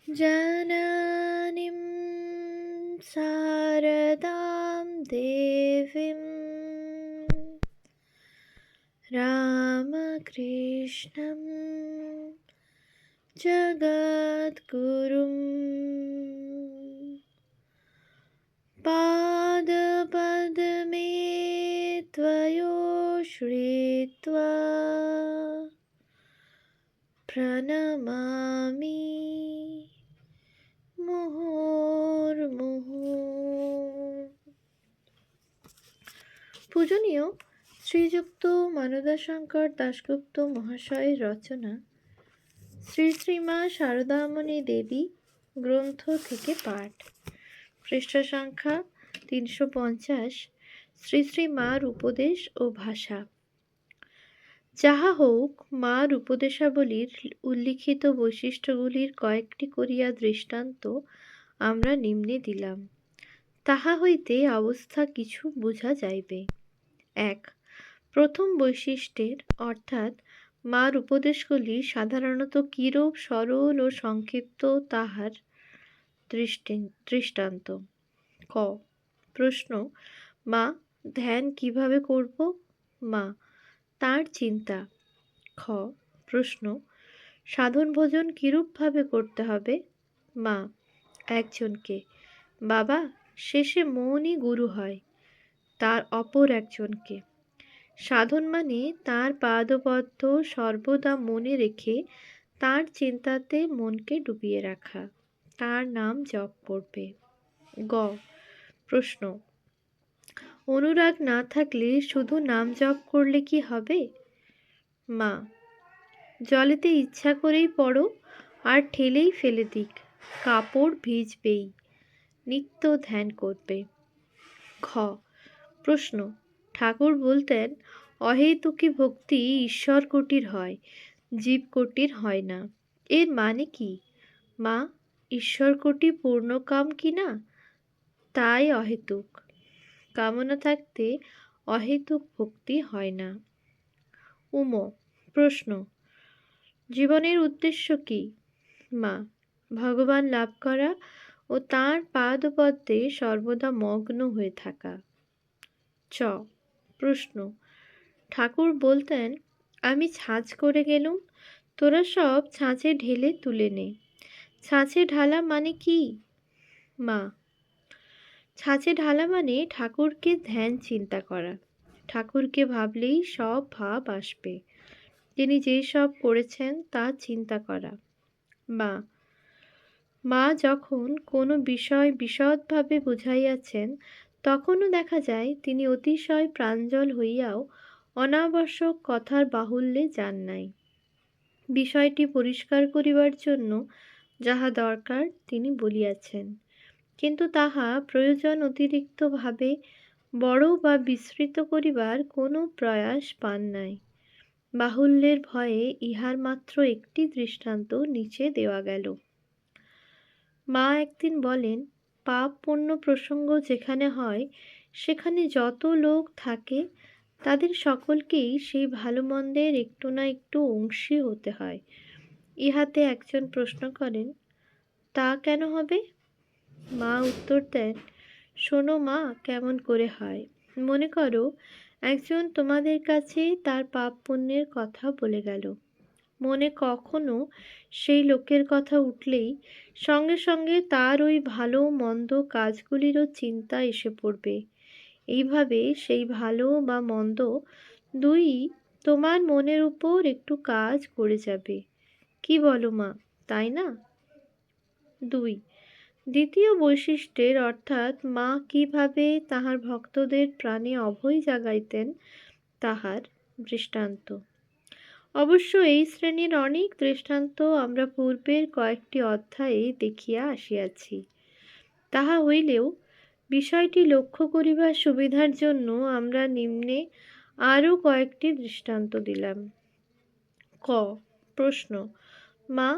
जननीं शारदां देवीं रामकृष्णं जगद्गुरुं पादपद्मे त्वयो श्रीत्वा प्रणमामि মুহুর্মুহু। পূজনীয় শ্রীযুক্ত মানদাশঙ্কর দাশগুপ্ত মহাশয়ের রচনা শ্রী শ্রীমা শারদামণি দেবী গ্রন্থ থেকে পাঠ। পৃষ্ঠা সংখ্যা 350। শ্রী শ্রী মার উপদেশ ও ভাষা। যাহা হউক, মার উপদেশাবলীর উল্লিখিত বৈশিষ্ট্যগুলির কয়েকটি করিয়া দৃষ্টান্ত আমরা নিম্নে দিলাম, তাহা হইতে অবস্থা কিছু বুঝা যাইবে। 1. প্রথম বৈশিষ্ট্যের অর্থাৎ মার উপদেশগুলি সাধারণত কিরূপ সরল ও সংক্ষিপ্ত তাহার দৃষ্টান্ত। ক. প্রশ্ন: মা, ধ্যান কিভাবে করব? মা: তার চিন্তা। খ. প্রশ্ন: সাধন ভোজন কিরূপভাবে করতে হবে? মা: একজনকে। বাবা: শেষে মনই গুরু হয়, তার অপর একজনকে। সাধন মানে তার পাদপদ্ম সর্বদা মনে রেখে তার চিন্তাতে মনকে ডুবিয়ে রাখা, তার নাম জপ করবে। গ. প্রশ্ন: অনুরাগ না থাকলে শুধু নাম জপ করলে কি হবে? মা: জলেতে ইচ্ছা করেই পড়ো আর ঠেলেই ফেলে দিক, কাপড় ভিজবেই, নিত্য ধ্যান করবে। খ. প্রশ্ন: ঠাকুর বলতেন অহেতুকী ভক্তি ঈশ্বর কোটির হয়, জীব কোটির হয় না, এর মানে কি? মা: ঈশ্বর কোটি পূর্ণকাম কিনা, তাই অহেতুক। কামনা থাকতে অহেতুক ভক্তি হয় না। উম. প্রশ্ন: জীবনের উদ্দেশ্য কি? মা: ভগবান লাভ করা ও তাঁর পাদপদ্মে সর্বদা মগ্ন হয়ে থাকা। চ. প্রশ্ন: ঠাকুর বলতেন আমি ছাঁচ করে গেলুম, তোরা সব ছাঁচে ঢেলে তুলে নে। ছাঁচে ঢালা মানে কি? মা: ছাঁচে ঢালা মানে ঠাকুরকে ধ্যান চিন্তা করা। ঠাকুরকে ভাবলেই সব ভাব আসবে, তিনি যে সব করেছেন তা চিন্তা করা। মা: মা যখন কোনো বিষয় বিশদভাবে বুঝাইয়াছেন, তখনও দেখা যায় তিনি অতিশয় প্রাঞ্জল হইয়াও অনাবশ্যক কথার বাহুল্যে যান নাই। বিষয়টি পরিষ্কার করিবার জন্য যাহা দরকার তিনি বলিয়াছেন, কিন্তু তাহা প্রয়োজন অতিরিক্তভাবে বড় বা বিস্তৃত করিবার কোনো প্রয়াস পান নাই। বাহুল্যের ভয়ে ইহার মাত্র একটি দৃষ্টান্ত নিচে দেওয়া গেল। মা একদিন বলেন, পাপ পুণ্য প্রসঙ্গ যেখানে হয় সেখানে যত লোক থাকে তাদের সকলকেই সেই ভালো মন্দের একটু না একটু অংশী হতে হয়। ইহাতে একজন প্রশ্ন করেন, তা কেন হবে? মা উত্তর দেন, শোনো মা, কেমন করে হয়। মনে করো একজন তোমাদের কাছে তার পাপ পুণ্যের কথা বলে গেল। মনে কখনো সেই লোকের কথা উঠলেই সঙ্গে সঙ্গে তার ওই ভালো মন্দ কাজগুলিরও চিন্তা এসে পড়বে। এইভাবে সেই ভালো বা মন্দ দুই তোমার মনের উপর একটু কাজ করে যাবে। কি বলো মা, তাই না? 2. দ্বিতীয় বৈশিষ্ট্যের অর্থাৎ মা কিভাবে তাহার ভক্তদের প্রাণে অভয় জাগাইতেন তাহার দৃষ্টান্ত। অবশ্য এই শ্রেণীর অনেক দৃষ্টান্ত আমরা পূর্বের কয়েকটি অধ্যায়ে দেখিয়া আসিয়াছি। তাহা হইলেও বিষয়টি লক্ষ্য করিবার সুবিধার জন্য আমরা নিম্নে আরও কয়েকটি দৃষ্টান্ত দিলাম। ক. প্রশ্ন: মা,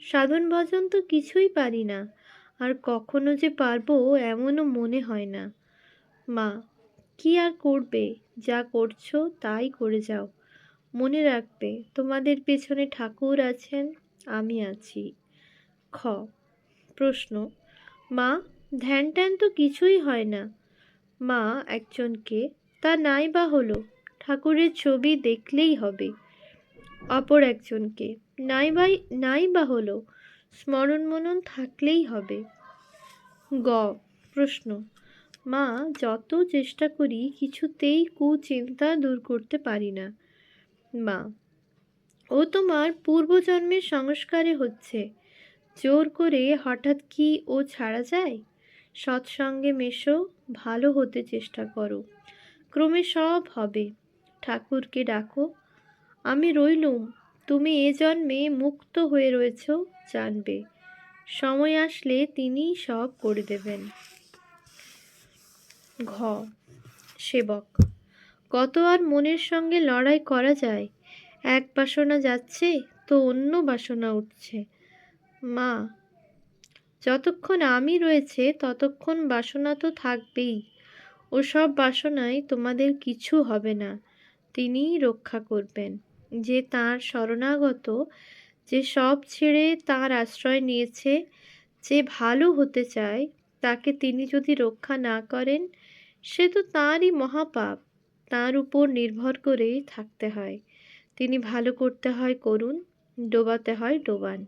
সাধন ভজন তো কিছুই পারি না, আর কখনো যে পারবো এমনও মনে হয় না। মা: কি আর করবে, যা করছো তাই করে যাও। মনে রাখবে তোমাদের পেছনে ঠাকুর আছেন, আমি আছি। খ. প্রশ্ন, মা ধ্যান ট্যান তো কিছুই হয় না। মা একজনকে, তা নাই বা হলো, ঠাকুরের ছবি দেখলেই হবে। অপর একজনকে, নাই বা হলো, স্মরণ মনন থাকলেই হবে। গ প্রশ্ন, মা যত চেষ্টা করি কিছুতেই কুচিন্তা দূর করতে পারি না। মা, ও তোমার পূর্বজন্মের সংস্কারে হচ্ছে, জোর করে হঠাৎ কি ও ছাড়া যায়? সৎসঙ্গে মেশো, ভালো হতে চেষ্টা করো, ক্রমে সব হবে। ঠাকুরকে ডাকো, আমি রইলুম, তুমি এ জন্মে মুক্ত হয়ে রয়েছ, জানবে সময় আসলে তিনিই সব করে দেবেন। ঘ সেবক, কত আর মনের সঙ্গে লড়াই করা যায়? এক বাসনা যাচ্ছে তো অন্য বাসনা উঠছে। মা, যতক্ষণ আমি রয়েছে ততক্ষণ বাসনা তো থাকবেই। ওসব বাসনায় তোমাদের কিছু হবে না, তিনিই রক্ষা করবেন। যে তাঁর শরণাগত, যে সব ছেড়ে তাঁর আশ্রয় নিয়েছে, যে ভালো হতে চায়, তাকে তিনি যদি রক্ষা না করেন সে তো তাঁরই মহাপাপ। তাঁর উপর নির্ভর করেই থাকতে হয়। তিনি ভালো করতে হয় করুন, ডোবাতে হয় ডোবান,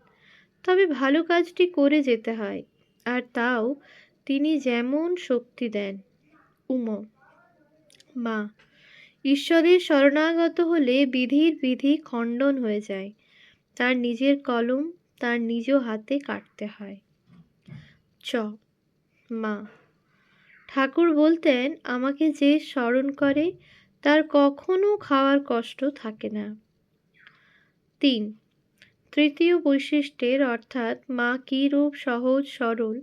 তবে ভালো কাজটি করে যেতে হয়, আর তাও তিনি যেমন শক্তি দেন। উম, মা, ঈশ্বরের শরণাগত হলে বিধির বিধি খণ্ডন হয়ে যায়, তার নিজের কলম তার নিজ হাতে কাটতে হয়। চ মা, ঠাকুর বলতেন আমাকে যে স্মরণ করে তার কখনো খাওয়ার কষ্ট থাকে না। 3. তৃতীয় বৈশিষ্ট্যের অর্থাৎ মা কী রূপ সহজ সরল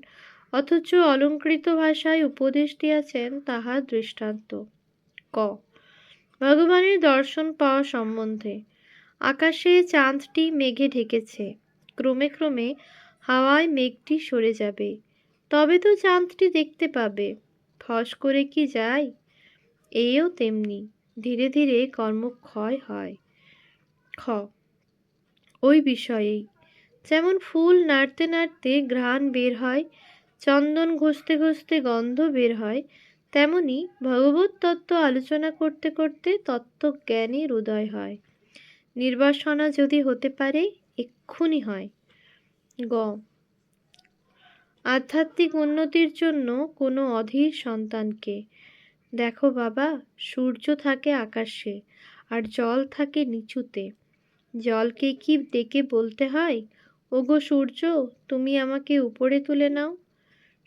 অথচ অলঙ্কৃত ভাষায় উপদেশ দিয়েছেন তাহার দৃষ্টান্ত। ক ভগবানের দর্শন পাওয়া সম্বন্ধে, আকাশে চাঁদটি মেঘে ঢেকেছে, ক্রমে ক্রমে হাওয়ায় মেঘটি সরে যাবে, তবে তো চাঁদটি দেখতে পাবে। ফস করে কি যায়? এও তেমনি ধীরে ধীরে কর্মক্ষয় হয়। খ ওই বিষয়েই, যেমন ফুল নাড়তে নাড়তে ঘ্রাণ বের হয়, চন্দন ঘষতে ঘষতে গন্ধ বের হয়, তেমনি ভগবত তত্ত্ব আলোচনা করতে করতে তত্ত্বজ্ঞানের উদয় হয়। নির্বাসনা যদি হতে পারে এক্ষুনি হয়। গ আধ্যাত্মিক উন্নতির জন্য কোনো অধীর সন্তানকে, দেখো বাবা, সূর্য থাকে আকাশে আর জল থাকে নিচুতে। জলকে কি ডেকে বলতে হয়, ওগো সূর্য, তুমি আমাকে উপরে তুলে নাও?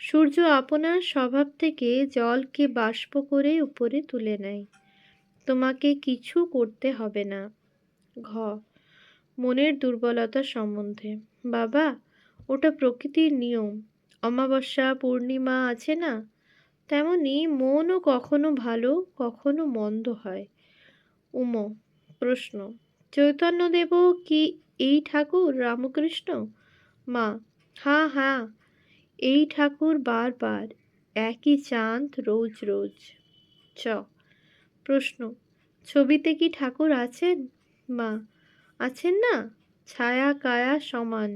সূর্য আপনার স্বভাব থেকে জলকে বাষ্প করে উপরে তুলে নেয়, তোমাকে কিছু করতে হবে না। ঘ মনের দুর্বলতা সম্বন্ধে, বাবা, ওটা প্রকৃতির নিয়ম। অমাবস্যা পূর্ণিমা আছে না, তেমনি মনও কখনো ভালো কখনো মন্দ হয়। উম প্রশ্ন, চৈতন্যদেব কি এই ঠাকুর রামকৃষ্ণ? মা, হ্যাঁ হ্যাঁ, এই ঠাকুর বারবার, একই চাঁদ রোজ রোজ। চ প্রশ্ন, ছবিতে কি ঠাকুর আছেন? মা, আছেন না, ছায়া কায়া সমান,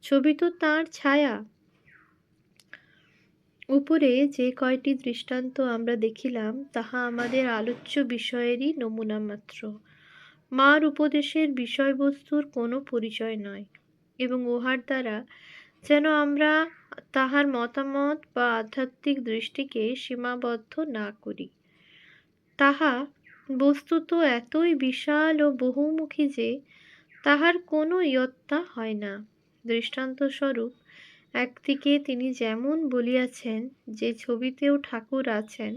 ছবি তো তাঁর ছায়া। উপরে যে কয়টি দৃষ্টান্ত আমরা দেখিলাম তাহা আমাদের আলোচ্য বিষয়েরই নমুনা মাত্র। মার উপদেশের বিষয়বস্তুর কোনো পরিচয় নয়, এবং উহার দ্বারা যেন আমরা তাহার মতামত বা আধ্যাত্মিক দৃষ্টিকে সীমাবদ্ধ না করি। তাহা বস্তুত এতই বিশাল ও বহুমুখী যে তাহার কোনো ইয়ত্তা হয় না। দৃষ্টান্তস্বরূপ, একদিকে তিনি যেমন বলিয়াছেন যে ছবিতেও ঠাকুর আছেন,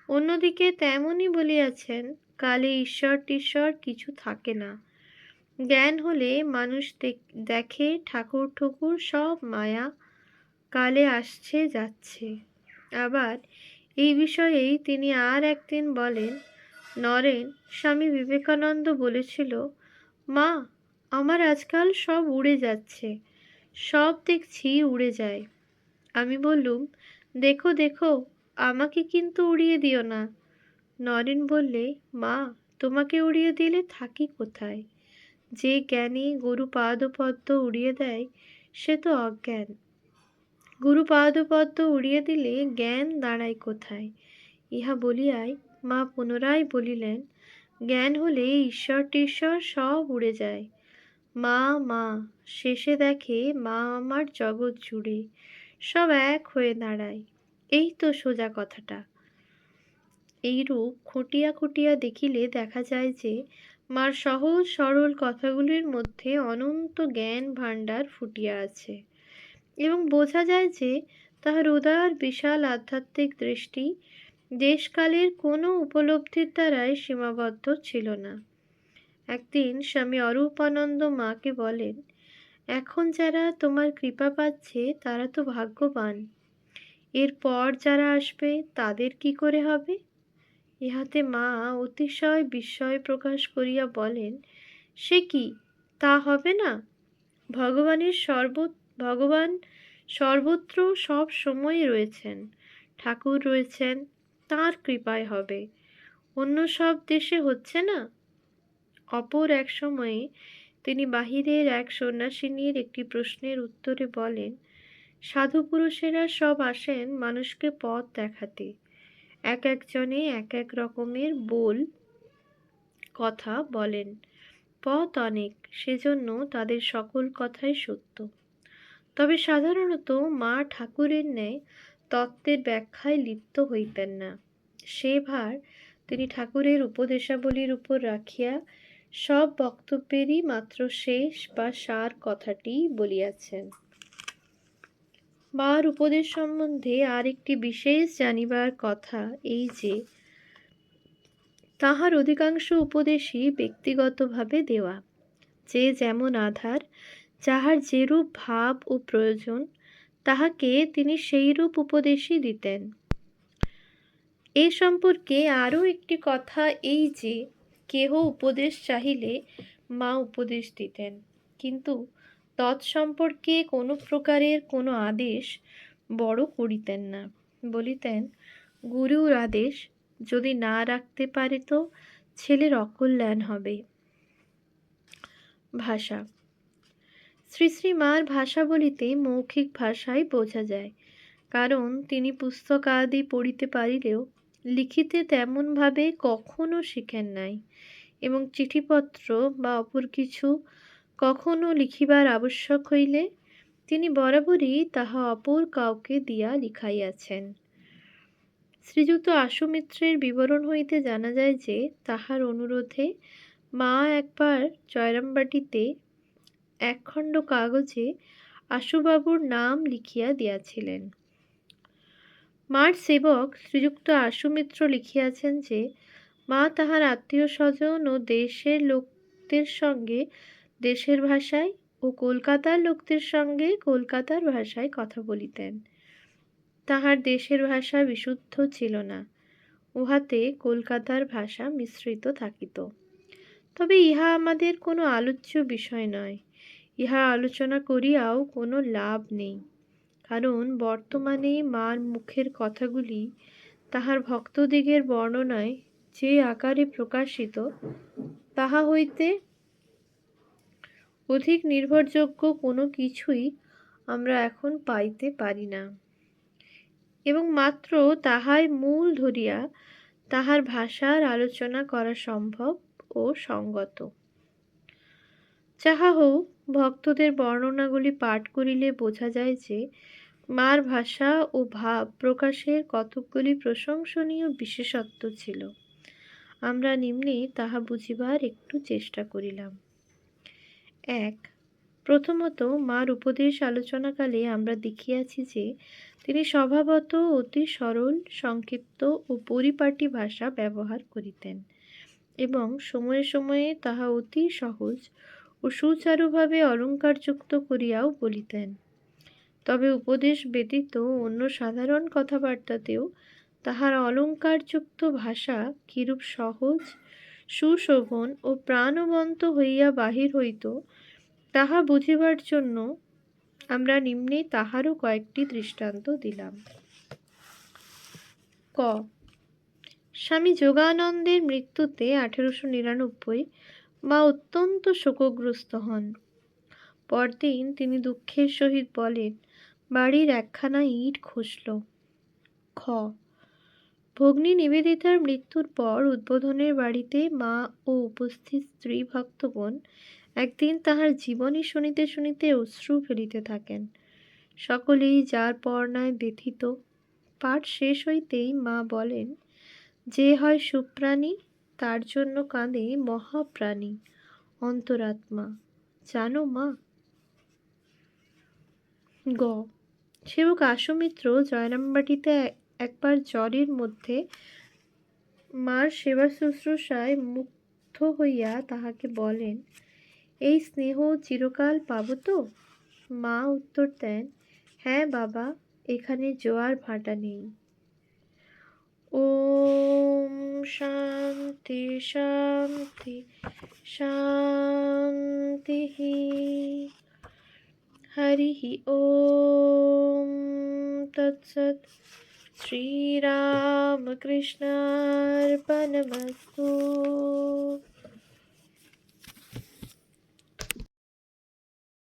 অন্যদিকে তেমনই বলিয়াছেন কালে ঈশ্বর টিশ্বর কিছু থাকে না। জ্ঞান হলে মানুষ দেখে ঠাকুর ঠুকুর সব মায়া, কালে আসছে যাচ্ছে। আবার এই বিষয়েই তিনি আর একদিন বলেন, নরেন, স্বামী বিবেকানন্দ বলেছিল, মা, আমার আজকাল সব উড়ে যাচ্ছে, সব দেখছি উড়ে যায়। আমি বললুম, দেখো দেখো, আমাকে কিন্তু উড়িয়ে দিও না। নরেন বললে, মা, তোমাকে উড়িয়ে দিলে থাকি কোথায়? যে জ্ঞানী গরু পাদপদ্ম উড়িয়ে দেয় সে তো অজ্ঞান। গুরু পাদপদ্ম উড়িয়ে দিলে জ্ঞান দাঁড়ায় কোথায়? ইহা বলিয়াই মা পুনরায় বলিলেন, জ্ঞান হলে ঈশ্বর টিশ্বর সব উড়ে যায়। মা মা শেষে দেখে মা আমার জগৎ জুড়ে সব এক হয়ে দাঁড়ায়। এই তো সোজা কথাটা। এইরূপ খুঁটিয়া খুঁটিয়া দেখিলে দেখা যায় যে মার সহজ সরল কথাগুলির মধ্যে অনন্ত জ্ঞান ভাণ্ডার ফুটিয়া আছে, এবং বোঝা যায় যে তাহার উদার বিশাল আধ্যাত্মিক দৃষ্টি দেশকালের কোনো উপলব্ধির দ্বারাই সীমাবদ্ধ ছিল না। একদিন স্বামী অরূপানন্দ মাকে বলেন, এখন যারা তোমার কৃপা পাচ্ছে তারা তো ভাগ্যবান, এরপর যারা আসবে তাদের কি করে হবে? ইহাতে মা অতিশয় বিস্ময় প্রকাশ করিয়া বলেন, সে কি, তা হবে না? ভগবান সর্বত্র সব সময় রয়েছেন, ঠাকুর রয়েছেন, তাঁর কৃপায় হবে। অন্য সব দেশে হচ্ছে না? অপর এক সময়ে তিনি বাহিরের এক সন্ন্যাসিনীর একটি প্রশ্নের উত্তরে বলেন, সাধু পুরুষেরা সব আসেন মানুষকে পথ দেখাতে, এক একজনে এক এক রকমের কথা বলেন, পথ অনেক, সেজন্য তাদের সকল কথাই সত্য। তবে সাধারণত মা ঠাকুরের ন্যায় তত্ত্বের ব্যাখ্যায় লিপ্ত হইতেন না। সে ভার তিনি ঠাকুরের উপদেশাবলীর উপর রাখিয়া সব বক্তব্যেরই মাত্র শেষ বা সার কথাটি বলিয়াছেন। মার উপদেশ সম্বন্ধে আর একটি বিশেষ জানিবার কথা এই যে, তাহার অধিকাংশ উপদেশই ব্যক্তিগতভাবে দেওয়া। যে যেমন আধার, যাহার যেরূপ ভাব ও প্রয়োজন, তাহাকে তিনি সেইরূপ উপদেশই দিতেন। এ সম্পর্কে আরও একটি কথা এই যে, কেহ উপদেশ চাহিলে মা উপদেশ দিতেন, কিন্তু তৎসম্পর্কে কোনো প্রকারের কোনো আদেশ বড় করিতেন না। বলিতেন, গুরুর আদেশ যদি না রাখতে পারে তো ছেলের অকল্যাণ হবে। ভাষা। শ্রী শ্রী মার ভাষা বলিতে মৌখিক ভাষাই বোঝা যায়, কারণ তিনি পুস্তকাদি পড়িতে পারিলেও লিখিতে তেমনভাবে কখনো শিখেন নাই, এবং চিঠিপত্র বা অপর কিছু কখনো লিখিবার আবশ্যক হইলে তিনি বরাবরই তাহা অপর কাউকে দিয়া লিখাইয়াছেন। শ্রীযুক্ত আশুমিত্রের বিবরণ হইতে জানা যায় যে, তাহার অনুরোধে মা একবার জয়রামবাটিতে একখণ্ড কাগজে আশুবাবুর নাম লিখিয়া দিয়াছিলেন। মার সেবক শ্রীযুক্ত আশুমিত্র লিখিয়াছেন যে, মা তাহার আত্মীয় স্বজন ও দেশের লোকদের সঙ্গে দেশের ভাষায় ও কলকাতার লোকদের সঙ্গে কলকাতার ভাষায় কথা বলিতেন। তাহার দেশের ভাষা বিশুদ্ধ ছিল না, উহাতে কলকাতার ভাষা মিশ্রিত থাকিত। তবে ইহা আমাদের কোনো আলোচ্য বিষয় নয়, ইহা আলোচনা করিয়াও কোনো লাভ নেই, কারণ বর্তমানে মার মুখের কথাগুলি তাহার ভক্তদিগের বর্ণনায় যে আকারে প্রকাশিত, তাহা হইতে অধিক নির্ভরযোগ্য কোনো কিছুই আমরা এখন পাইতে পারি না, এবং মাত্র তাহাই মূল ধরিয়া তাহার ভাষার আলোচনা করা সম্ভব ও সঙ্গত। যাহা হোক, ভক্তদের বর্ণনাগুলি পাঠ করিলে বোঝা যায় যে, মার ভাষা ও ভাব প্রকাশের কতকগুলি প্রশংসনীয় বিশেষত্ব ছিল। আমরা নিম্নে তাহা বুঝিবার একটু চেষ্টা করিলাম। 1. প্রথমত, মার উপদেশ আলোচনাকালে আমরা দেখিয়াছি যে, তিনি স্বভাবত অতি সরল, সংক্ষিপ্ত ও পরিপাটি ভাষা ব্যবহার করিতেন, এবং সময়ে সময়ে তাহা অতি সহজ ও সুচারুভাবে অলঙ্কারযুক্ত করিয়াও বলিতেন। তবে উপদেশ ব্যতীত অন্য সাধারণ কথাবার্তাতেও তাহার অলঙ্কারযুক্ত ভাষা কিরূপ সহজ, সুশোভন ও প্রাণবন্ত হইয়া বাহির হইত, তাহা বুঝিবার জন্য আমরা নিম্নে তাহারও কয়েকটি দৃষ্টান্ত দিলাম। ক. স্বামী যোগানন্দের মৃত্যুতে 1899 মা অত্যন্ত শোকগ্রস্ত হন। পরদিন তিনি দুঃখের সহিত বলেন, বাড়ির একখানা ইট খসল। খ, ভগ্নী নিবেদিতার মৃত্যুর পর উদ্বোধনের বাড়িতে মা ও উপস্থিত স্ত্রী ভক্তগণ একদিন তাহার জীবনী শুনিতে শুনিতে অশ্রু ফেলিতে থাকেন। সকলেই যার পর্ণায় ব্যথিত। পাঠ শেষ হইতেই মা বলেন, যে হয় সুপ্রাণী তার জন্য কাঁদে মহাপ্রাণী অন্তরাত্মা। জানো মা? গ, সেবক আশুমিত্র জয়রামবাটিতে একবার জ্বরের মধ্যে মার সেবা শুশ্রূষায় মুগ্ধ হইয়া তাহাকে বলেন, এই স্নেহ চিরকাল পাব তো? মা উত্তর দেন, হ্যাঁ বাবা, এখানে জোয়ার ভাটা নেই। ওম শান্তি শান্তি শান্তি। হরি ওম তৎসৎ। শ্রীরামকৃষ্ণার্পণমস্তু।